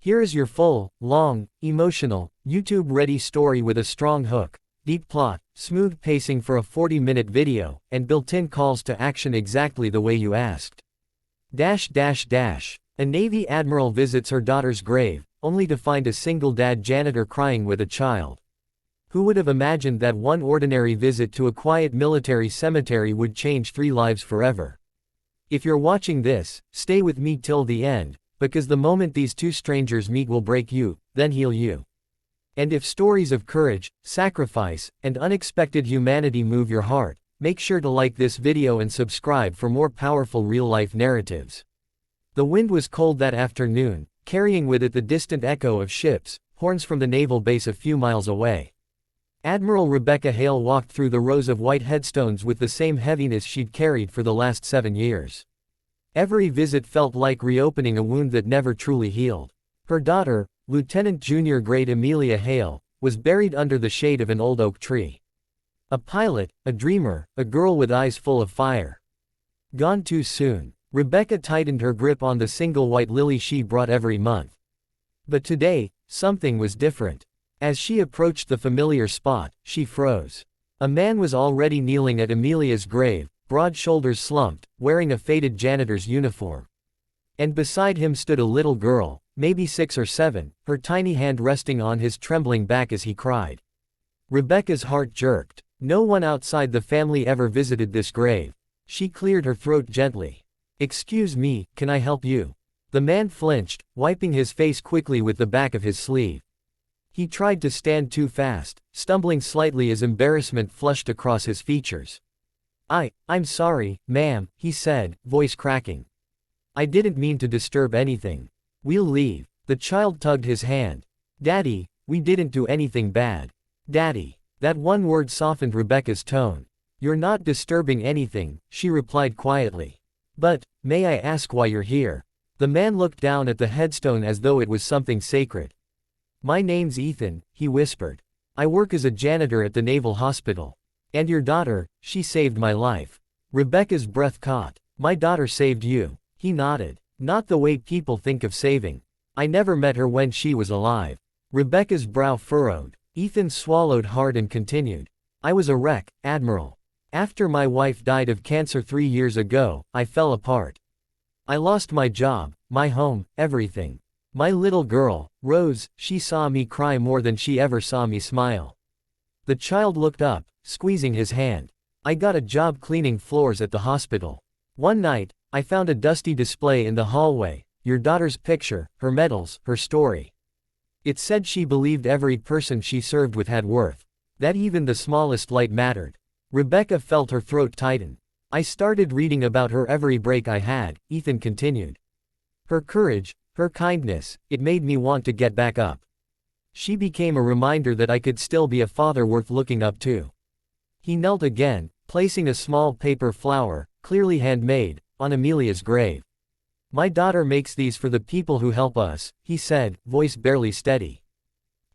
Here is your full, long, emotional, YouTube-ready story with a strong hook, deep plot, smooth pacing for a 40-minute video, and built-in calls to action exactly the way you asked. A Navy Admiral visits her daughter's grave, only to find a single dad janitor crying with a child. Who would have imagined that one ordinary visit to a quiet military cemetery would change 3 lives forever? If you're watching this, stay with me till the end, because the moment these 2 strangers meet will break you, then heal you. And if stories of courage, sacrifice, and unexpected humanity move your heart, make sure to like this video and subscribe for more powerful real-life narratives. The wind was cold that afternoon, carrying with it the distant echo of ships, horns from the naval base a few miles away. Admiral Rebecca Hale walked through the rows of white headstones with the same heaviness she'd carried for the last 7 years. Every visit felt like reopening a wound that never truly healed. Her daughter, Lieutenant Junior Grade Amelia Hale, was buried under the shade of an old oak tree. A pilot, a dreamer, a girl with eyes full of fire. Gone too soon. Rebecca tightened her grip on the single white lily she brought every month. But today, something was different. As she approached the familiar spot, she froze. A man was already kneeling at Amelia's grave, broad shoulders slumped, wearing a faded janitor's uniform. And beside him stood a little girl, maybe 6 or 7, her tiny hand resting on his trembling back as he cried. Rebecca's heart jerked. No one outside the family ever visited this grave. She cleared her throat gently. "Excuse me, can I help you?" The man flinched, wiping his face quickly with the back of his sleeve. He tried to stand too fast, stumbling slightly as embarrassment flushed across his features. I'm sorry, ma'am," he said, voice cracking. "I didn't mean to disturb anything. We'll leave." The child tugged his hand. "Daddy, we didn't do anything bad. Daddy." That one word softened Rebecca's tone. "You're not disturbing anything," she replied quietly. "But, may I ask why you're here?" The man looked down at the headstone as though it was something sacred. "My name's Ethan," he whispered. "I work as a janitor at the Naval Hospital. And your daughter, she saved my life." Rebecca's breath caught. "My daughter saved you." He nodded. "Not the way people think of saving. I never met her when she was alive." Rebecca's brow furrowed. Ethan swallowed hard and continued. "I was a wreck, Admiral. After my wife died of cancer 3 years ago, I fell apart. I lost my job, my home, everything. My little girl, Rose, she saw me cry more than she ever saw me smile." The child looked up, squeezing his hand. "I got a job cleaning floors at the hospital. One night, I found a dusty display in the hallway, your daughter's picture, her medals, her story. It said she believed every person she served with had worth. That even the smallest light mattered." Rebecca felt her throat tighten. "I started reading about her every break I had," Ethan continued. "Her courage, her kindness, it made me want to get back up. She became a reminder that I could still be a father worth looking up to." He knelt again, placing a small paper flower, clearly handmade, on Amelia's grave. "My daughter makes these for the people who help us," he said, voice barely steady.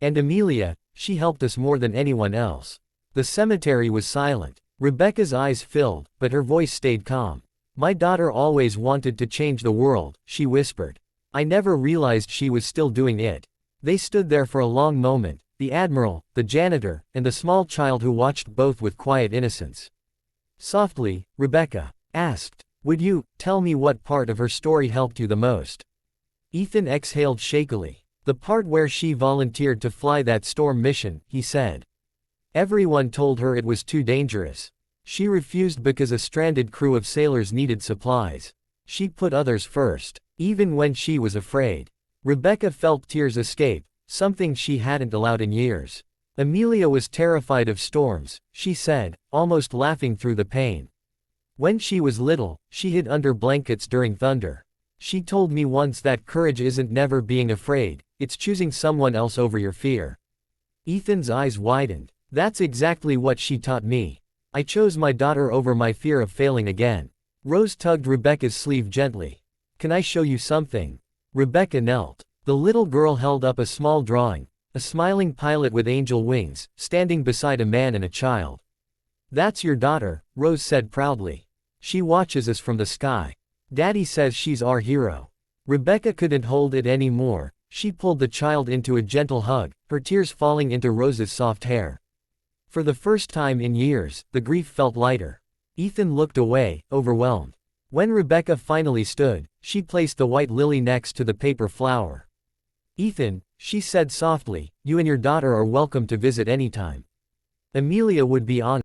"And Amelia, she helped us more than anyone else." The cemetery was silent. Rebecca's eyes filled, but her voice stayed calm. "My daughter always wanted to change the world," she whispered. "I never realized she was still doing it." They stood there for a long moment, the Admiral, the janitor, and the small child who watched both with quiet innocence. Softly, Rebecca asked, "Would you tell me what part of her story helped you the most?" Ethan exhaled shakily. "The part where she volunteered to fly that storm mission," he said. "Everyone told her it was too dangerous. She refused because a stranded crew of sailors needed supplies. She put others first, even when she was afraid." Rebecca felt tears escape, something she hadn't allowed in years. "Amelia was terrified of storms," she said, almost laughing through the pain. "When she was little, she hid under blankets during thunder. She told me once that courage isn't never being afraid, it's choosing someone else over your fear." Ethan's eyes widened. "That's exactly what she taught me. I chose my daughter over my fear of failing again." Rose tugged Rebecca's sleeve gently. "Can I show you something?" Rebecca knelt. The little girl held up a small drawing, a smiling pilot with angel wings, standing beside a man and a child. "That's your daughter," Rose said proudly. "She watches us from the sky. Daddy says she's our hero." Rebecca couldn't hold it anymore. She pulled the child into a gentle hug, her tears falling into Rose's soft hair. For the first time in years, the grief felt lighter. Ethan looked away, overwhelmed. When Rebecca finally stood, she placed the white lily next to the paper flower. "Ethan," she said softly, "you and your daughter are welcome to visit anytime." Amelia would be honored.